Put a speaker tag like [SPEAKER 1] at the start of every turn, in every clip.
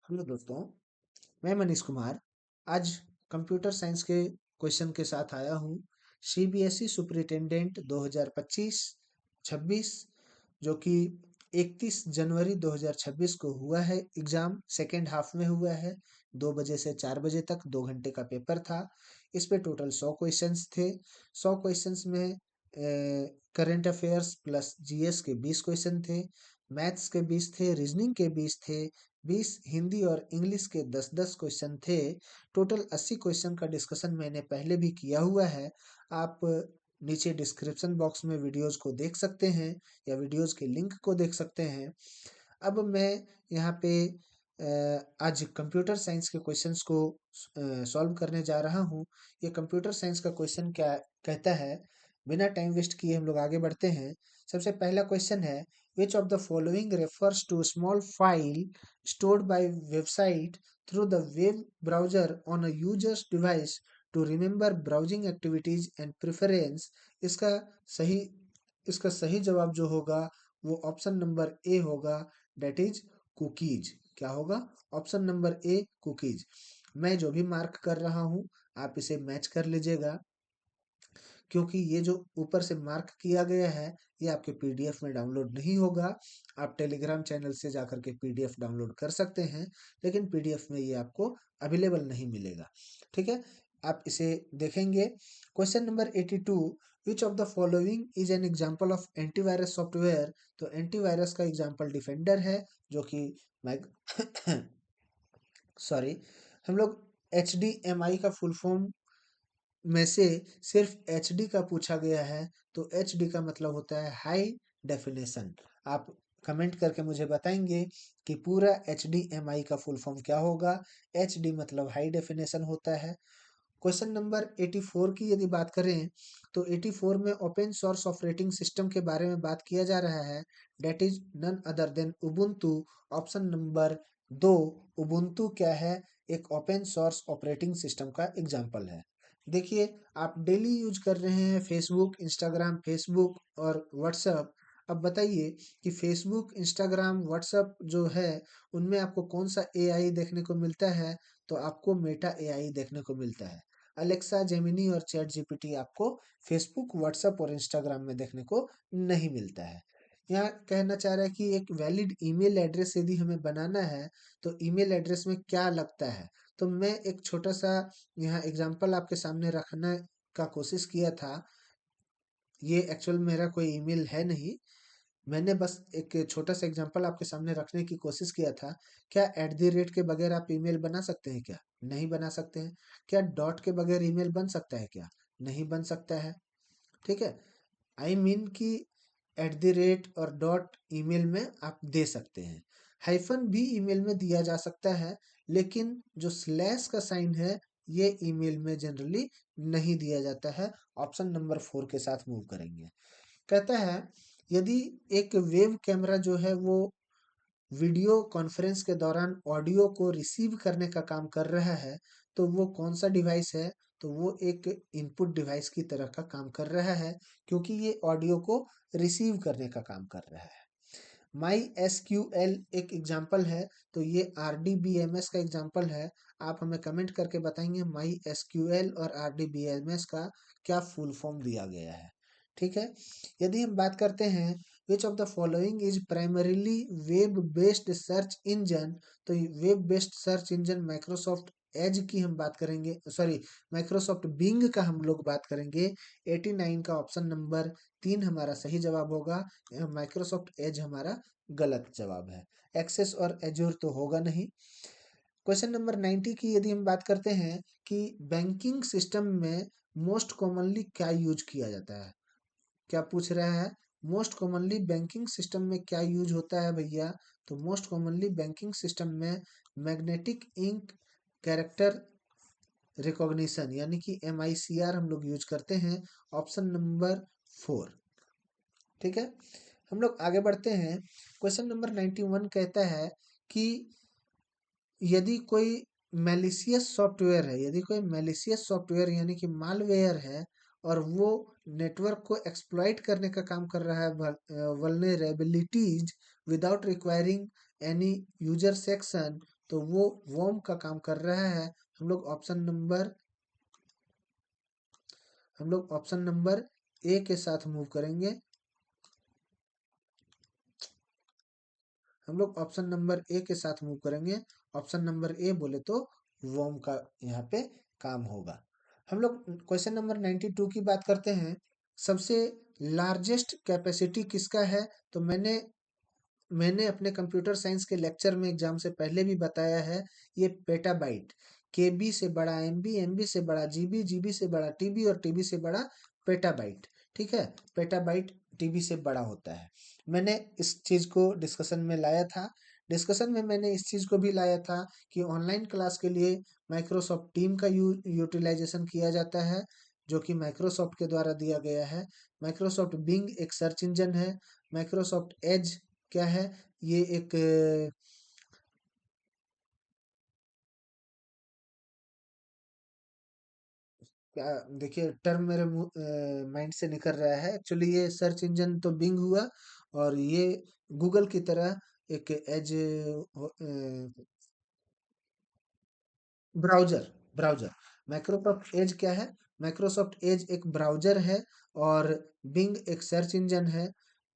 [SPEAKER 1] Hello दोस्तों, मैं मनीष कुमार। आज कंप्यूटर साइंस के क्वेश्चन के साथ आया हूँ। सीबीएसई सुपरिटेंडेंट 2025-26 जो कि 31 जनवरी 2026 को हुआ है। एग्जाम सेकेंड हाफ में हुआ है। 2 बजे से 4 बजे तक 2 घंटे का पेपर था। इस पे टोटल 100 क्वेश्चंस थे। 100 क्वेश्चंस में करंट अफेयर्स प्लस जीएस के 20 क्वेश्चन थे, मैथ्स के 20 थे, रीजनिंग के 20 थे, 20 हिंदी और इंग्लिश के 10-10 क्वेश्चन थे। टोटल 80 क्वेश्चन का डिस्कशन मैंने पहले भी किया हुआ है। आप नीचे डिस्क्रिप्शन बॉक्स में वीडियोस को देख सकते हैं या वीडियोस के लिंक को देख सकते हैं। अब मैं यहाँ पे आज कंप्यूटर साइंस के क्वेश्चंस को सॉल्व करने जा रहा हूँ। ये कंप्यूटर साइंस का क्वेश्चन क्या कहता है, बिना टाइम वेस्ट किए हम लोग आगे बढ़ते हैं। सबसे पहला क्वेश्चन है, which of the following refers to a small file stored by website through the web browser on a user's device to remember browsing activities and preference। इसका सही इसका सही जवाब जो होगा वो ऑप्शन नंबर ए होगा, डेट इज कुकीज। क्या होगा? Option number A cookies. मैं जो भी मार्क कर रहा हूँ आप इसे मैच कर लीजिएगा, क्योंकि ये जो ऊपर से मार्क किया गया है ये आपके पीडीएफ में डाउनलोड नहीं होगा। आप टेलीग्राम चैनल से जाकर के पीडीएफ डाउनलोड कर सकते हैं, लेकिन पीडीएफ में ये आपको अवेलेबल नहीं मिलेगा। ठीक है, आप इसे देखेंगे। Question number 82, which of the following is an example of antivirus software. तो एंटीवायरस का एग्जाम्पल डिफेंडर है, जो कि मैग सॉरी, हम लोग HDMI का फुल फॉर्म में से सिर्फ एचडी का पूछा गया है, तो एचडी का मतलब होता है हाई डेफिनेशन। आप कमेंट करके मुझे बताएंगे कि पूरा HDMI का फुल फॉर्म क्या होगा। एचडी मतलब हाई डेफिनेशन होता है। क्वेश्चन नंबर 84 की यदि बात करें तो 84 में ओपन सोर्स ऑपरेटिंग सिस्टम के बारे में बात किया जा रहा है, that is none other than Ubuntu. Option number 2 Ubuntu क्या है? एक ओपन सोर्स ऑपरेटिंग सिस्टम का एग्जाम्पल है। देखिए, आप डेली यूज कर रहे हैं फेसबुक, इंस्टाग्राम, फेसबुक और व्हाट्सएप। अब बताइए कि फेसबुक, इंस्टाग्राम, व्हाट्सएप जो है उनमें आपको कौन सा एआई देखने को मिलता है? तो आपको मेटा एआई देखने को मिलता है। अलेक्सा, जेमिनी और चैट जीपीटी आपको फेसबुक, व्हाट्सएप और इंस्टाग्राम में देखने को नहीं मिलता है। यहाँ कहना चाह रहा है कि एक वैलिड ईमेल एड्रेस यदि हमें बनाना है तो ईमेल एड्रेस में क्या लगता है। तो मैं एक छोटा सा यहाँ एग्जांपल आपके सामने रखने का कोशिश किया था। ये एक्चुअल मेरा कोई ईमेल है नहीं, मैंने बस एक छोटा सा एग्जांपल आपके सामने रखने की कोशिश किया था। क्या एट द रेट के बगैर आप ईमेल बना सकते हैं क्या? नहीं बना सकते हैं। क्या डॉट के बगैर ईमेल बन सकता है क्या? नहीं बन सकता है। ठीक है, आई मीन कि एट द रेट और डॉट ईमेल में आप दे सकते हैं। हाइफन भी ईमेल में दिया जा सकता है, लेकिन जो स्लैश का साइन है ये ईमेल में जनरली नहीं दिया जाता है। ऑप्शन नंबर 4 के साथ मूव करेंगे। कहता है, यदि एक वेब कैमरा जो है वो वीडियो कॉन्फ्रेंस के दौरान ऑडियो को रिसीव करने का काम कर रहा है, तो वो कौन सा डिवाइस है? तो वो एक इनपुट डिवाइस की तरह का काम कर रहा है, क्योंकि ये ऑडियो को रिसीव करने का काम कर रहा है। माई एसक्यूएल एक एग्जाम्पल है, तो ये RDBMS का एग्जाम्पल है। आप हमें कमेंट करके बताएंगे माई एसक्यूएल और RDBMS का क्या फुल फॉर्म दिया गया है। ठीक है, यदि हम बात करते हैं which of the following is primarily web based search engine, तो web based search engine Microsoft Edge की हम बात करेंगे, सॉरी माइक्रोसॉफ्ट बिंग का हम लोग बात करेंगे। 89 का ऑप्शन नंबर 3 हमारा सही जवाब होगा। माइक्रोसॉफ्ट एज हमारा गलत जवाब है। एक्सेस और एज्योर तो होगा नहीं। क्वेश्चन नंबर 90 की यदि हम बात करते हैं कि बैंकिंग सिस्टम में मोस्ट कॉमनली क्या यूज किया जाता है, क्या पूछ रहा है? मोस्ट कॉमनली बैंकिंग सिस्टम में क्या यूज होता है भैया? तो मोस्ट कॉमनली बैंकिंग सिस्टम में मैग्नेटिक इंक कैरेक्टर रिकॉग्निशन यानी कि MICR हम लोग यूज करते हैं। Option number 4। ठीक है, हम लोग आगे बढ़ते हैं। क्वेश्चन नंबर 91 कहता है कि यदि कोई मैलिशियस सॉफ्टवेयर है, यदि कोई मैलिशियस सॉफ्टवेयर यानी कि मालवेयर है और वो नेटवर्क को एक्सप्लॉइट करने का काम कर रहा है vulnerabilities without requiring any user section, तो वो वर्म का काम कर रहा है। हम लोग ऑप्शन नंबर ए के साथ मूव करेंगे। हम लोग ऑप्शन नंबर ए के साथ मूव करेंगे। ऑप्शन नंबर ए बोले तो वर्म का यहाँ पे काम होगा। हम लोग क्वेश्चन नंबर 92 की बात करते हैं। सबसे लार्जेस्ट कैपेसिटी किसका है? तो मैंने अपने कंप्यूटर साइंस के लेक्चर में एग्जाम से पहले भी बताया है, ये पेटाबाइट। केबी से बड़ा एमबी, एमबी से बड़ा जीबी, जीबी से बड़ा टीबी और टीबी से बड़ा पेटाबाइट। ठीक है, पेटाबाइट टीबी से बड़ा होता है। मैंने इस चीज को डिस्कशन में लाया था। डिस्कशन में मैंने इस चीज को भी लाया था कि ऑनलाइन क्लास के लिए माइक्रोसॉफ्ट टीम का यूटिलाइजेशन किया जाता है, जो कि माइक्रोसॉफ्ट के द्वारा दिया गया है। माइक्रोसॉफ्ट बिंग एक सर्च इंजन है। माइक्रोसॉफ्ट एज क्या है? ये एक क्या, देखिए टर्म मेरे माइंड से निकल रहा है। एक्चुअली ये सर्च इंजन तो बिंग हुआ, और ये गूगल की तरह एक Edge browser browser Microsoft Edge क्या है? माइक्रोसॉफ्ट एज एक ब्राउज़र है, और बिंग एक सर्च इंजन है।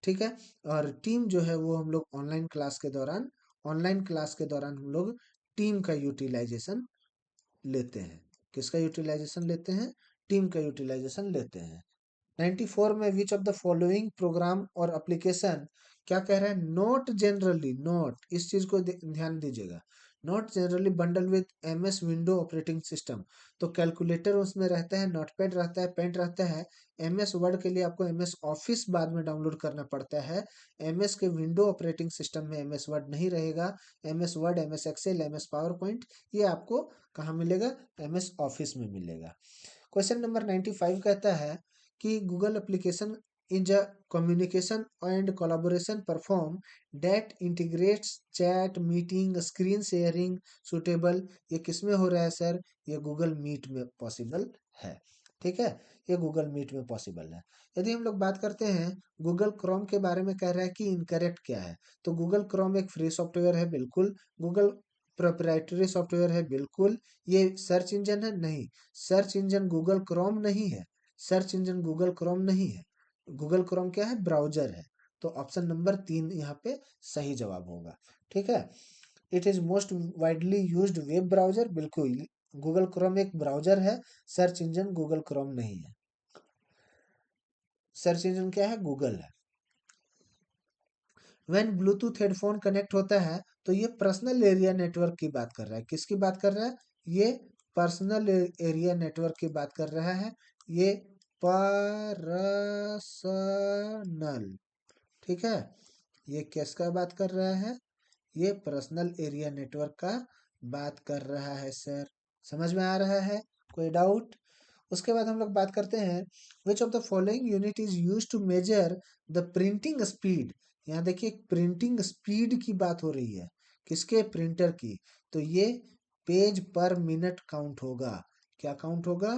[SPEAKER 1] ठीक है? और टीम जो है वो हम लोग ऑनलाइन क्लास के दौरान हम लोग टीम का यूटिलाइजेशन लेते हैं। किसका यूटिलाइजेशन लेते हैं? टीम का यूटिलाइजेशन लेते हैं। 94 में विच ऑफ द फॉलोइंग प्रोग्राम और एप्लीकेशन, क्या कह रहा है? नॉट जनरली, नॉट, इस चीज को ध्यान दीजिएगा। Not generally bundle with MS window operating system. तो कैलकुलेटर उसमें रहता है, नोटपैड रहता है, पेन रहता है। एमएस वर्ड के लिए आपको एमएस ऑफिस बाद में डाउनलोड करना पड़ता है। एमएस के विंडो ऑपरेटिंग सिस्टम में एमएस वर्ड नहीं रहेगा। MS Word, MS Excel, MS PowerPoint, ये आपको कहाँ मिलेगा? एमएस ऑफिस में मिलेगा। क्वेश्चन नंबर 95 कहता है कि Google application is a communication and collaboration platform that integrates chat, meeting, screen sharing suitable. ये किसमें हो रहा है सर? ये गूगल मीट में पॉसिबल है। ठीक है, ये गूगल मीट में पॉसिबल है। यदि हम लोग बात करते हैं गूगल क्रोम के बारे में, कह रहा है कि इनकरेक्ट क्या है? तो गूगल क्रोम एक फ्री सॉफ्टवेयर है, बिल्कुल। गूगल प्रोप्राइटरी सॉफ्टवेयर है, बिल्कुल। ये सर्च इंजन है, नहीं। सर्च इंजन गूगल क्रोम नहीं है। सर्च इंजन गूगल क्रोम नहीं है। गूगल क्रोम क्या है? ब्राउजर है। तो ऑप्शन नंबर 3 यहाँ पे सही जवाब होगा। ठीक है, it is most widely used web browser, बिल्कुल। गूगल क्रोम एक ब्राउजर है, सर्च इंजन गूगल क्रोम नहीं है। सर्च इंजन क्या है? गूगल है। व्हेन ब्लूटूथ हेडफोन कनेक्ट होता है, तो ये पर्सनल एरिया नेटवर्क की बात कर रहा है। किसकी बात कर रहा है? ये पर्सनल एरिया नेटवर्क की बात कर रहा है। ये पर्सनल, ठीक है, ये किसका बात कर रहा है? ये पर्सनल एरिया नेटवर्क का बात कर रहा है सर। समझ में आ रहा है? कोई डाउट? उसके बाद हम लोग बात करते हैं which of the following unit is use to measure the printing speed. यहाँ देखिए प्रिंटिंग स्पीड की बात हो रही है, किसके? प्रिंटर की। तो ये पेज पर मिनट काउंट होगा। क्या काउंट होगा?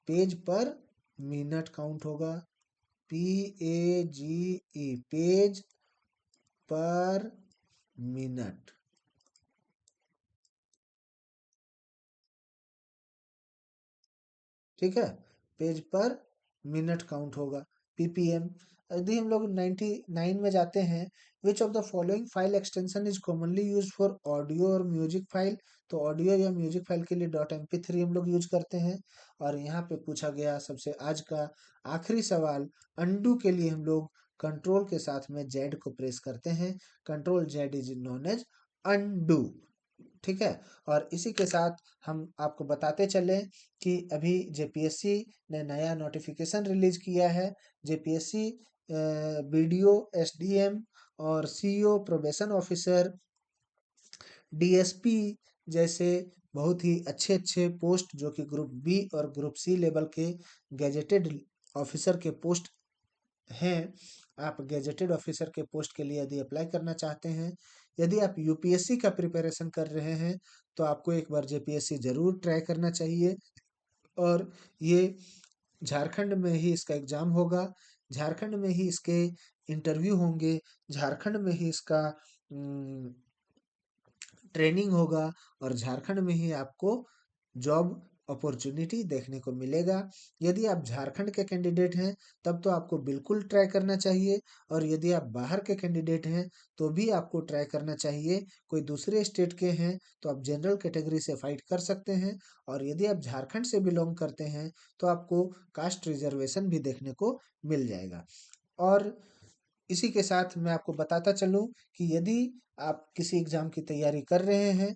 [SPEAKER 1] पेज पर मिनट काउंट होगा। PAGE, पेज पर मिनट। ठीक है, पेज पर मिनट काउंट होगा, PPM। यदि हम लोग 99 में जाते हैं, which of the following file extension is commonly use for audio और म्यूजिक फाइल। तो ऑडियो या म्यूजिक फाइल के लिए .mp3 हम लोग यूज करते हैं। और यहाँ पे पूछा गया सबसे आज का आखिरी सवाल, अंडू के लिए हम लोग कंट्रोल के साथ में जेड को प्रेस करते हैं। Control Z is known as undo. ठीक है, और इसी के साथ हम आपको बताते चले कि अभी जेपीएससी ने नया नोटिफिकेशन रिलीज किया है। जेपीएससी बीडीओ, एसडीएम और सीईओ, प्रोबेशन ऑफिसर, डीएसपी जैसे बहुत ही अच्छे अच्छे पोस्ट, जो कि ग्रुप बी और ग्रुप सी लेवल के गैजेटेड ऑफिसर के पोस्ट हैं। आप गैजेटेड ऑफिसर के पोस्ट के लिए यदि अप्लाई करना चाहते हैं, यदि आप यूपीएससी का प्रिपरेशन कर रहे हैं, तो आपको एक बार जेपीएससी जरूर ट्राई करना चाहिए। और ये झारखंड में ही इसका एग्जाम होगा, झारखंड में ही इसके इंटरव्यू होंगे, झारखंड में ही इसका ट्रेनिंग होगा और झारखंड में ही आपको जॉब अपॉर्चुनिटी देखने को मिलेगा। यदि आप झारखंड के कैंडिडेट हैं तब तो आपको बिल्कुल ट्राई करना चाहिए, और यदि आप बाहर के कैंडिडेट हैं तो भी आपको ट्राई करना चाहिए। कोई दूसरे स्टेट के हैं तो आप जनरल कैटेगरी से फाइट कर सकते हैं, और यदि आप झारखंड से बिलोंग करते हैं तो आपको कास्ट रिजर्वेशन भी देखने को मिल जाएगा। और इसी के साथ मैं आपको बताता चलूं कि यदि आप किसी एग्जाम की तैयारी कर रहे हैं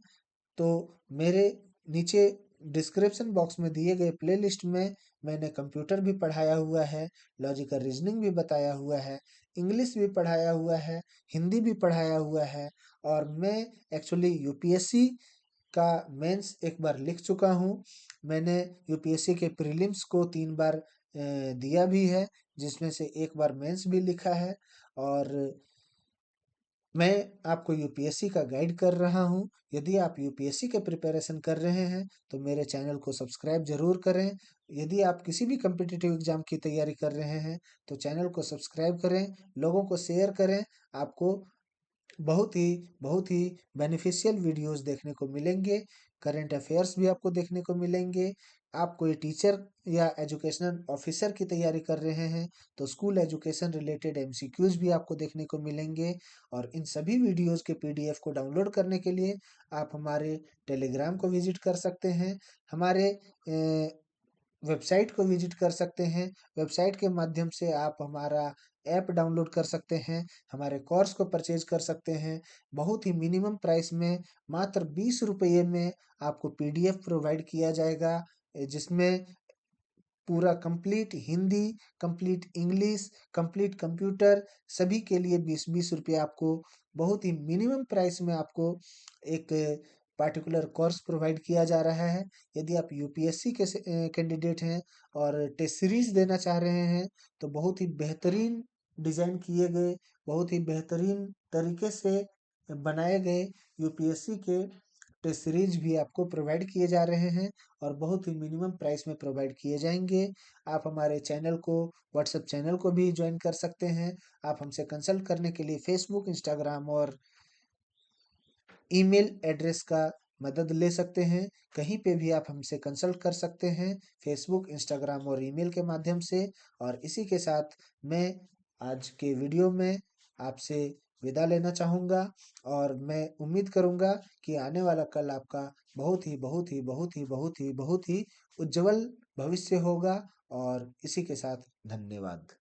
[SPEAKER 1] तो मेरे नीचे डिस्क्रिप्शन बॉक्स में दिए गए प्लेलिस्ट में मैंने कंप्यूटर भी पढ़ाया हुआ है, लॉजिकल रीजनिंग भी बताया हुआ है, इंग्लिश भी पढ़ाया हुआ है, हिंदी भी पढ़ाया हुआ है। और मैं एक्चुअली यूपीएससी का मेंस एक बार लिख चुका हूँ। मैंने यूपीएससी के प्रीलिम्स को 3 बार दिया भी है, जिसमें से एक बार मेंस भी लिखा है। और मैं आपको यूपीएससी का गाइड कर रहा हूँ। यदि आप यूपीएससी के प्रिपरेशन कर रहे हैं तो मेरे चैनल को सब्सक्राइब जरूर करें। यदि आप किसी भी कम्पिटिटिव एग्जाम की तैयारी कर रहे हैं तो चैनल को सब्सक्राइब करें, लोगों को शेयर करें। आपको बहुत ही बेनिफिशियल वीडियोस देखने को मिलेंगे। करंट अफेयर्स भी आपको देखने को मिलेंगे। आप कोई टीचर या एजुकेशनल ऑफिसर की तैयारी कर रहे हैं तो स्कूल एजुकेशन रिलेटेड एमसीक्यूज भी आपको देखने को मिलेंगे। और इन सभी वीडियोस के पीडीएफ को डाउनलोड करने के लिए आप हमारे टेलीग्राम को विजिट कर सकते हैं, हमारे वेबसाइट को विजिट कर सकते हैं। वेबसाइट के माध्यम से आप हमारा ऐप डाउनलोड कर सकते हैं, हमारे कोर्स को परचेज कर सकते हैं। बहुत ही मिनिमम प्राइस में मात्र 20 रुपये में आपको पीडीएफ प्रोवाइड किया जाएगा, जिसमें पूरा complete Hindi, complete English, complete computer सभी के लिए 20-20 रुपये आपको बहुत ही मिनिमम प्राइस में आपको एक पार्टिकुलर कोर्स प्रोवाइड किया जा रहा है। यदि आप यूपीएससी के कैंडिडेट हैं और टेस्ट सीरीज देना चाह रहे हैं तो बहुत ही बेहतरीन डिजाइन किए गए, बहुत ही बेहतरीन तरीके से बनाए गए यूपीएससी के टेस्ट सीरीज भी आपको प्रोवाइड किए जा रहे हैं, और बहुत ही मिनिमम प्राइस में प्रोवाइड किए जाएंगे। आप हमारे चैनल को, व्हाट्सएप चैनल को भी ज्वाइन कर सकते हैं। आप हमसे कंसल्ट करने के लिए फेसबुक, इंस्टाग्राम और ईमेल एड्रेस का मदद ले सकते हैं। कहीं पे भी आप हमसे कंसल्ट कर सकते हैं, फेसबुक, इंस्टाग्राम और ईमेल के माध्यम से। और इसी के साथ मैं आज के वीडियो में आपसे विदा लेना चाहूँगा, और मैं उम्मीद करूँगा कि आने वाला कल आपका बहुत ही उज्जवल भविष्य होगा। और इसी के साथ धन्यवाद।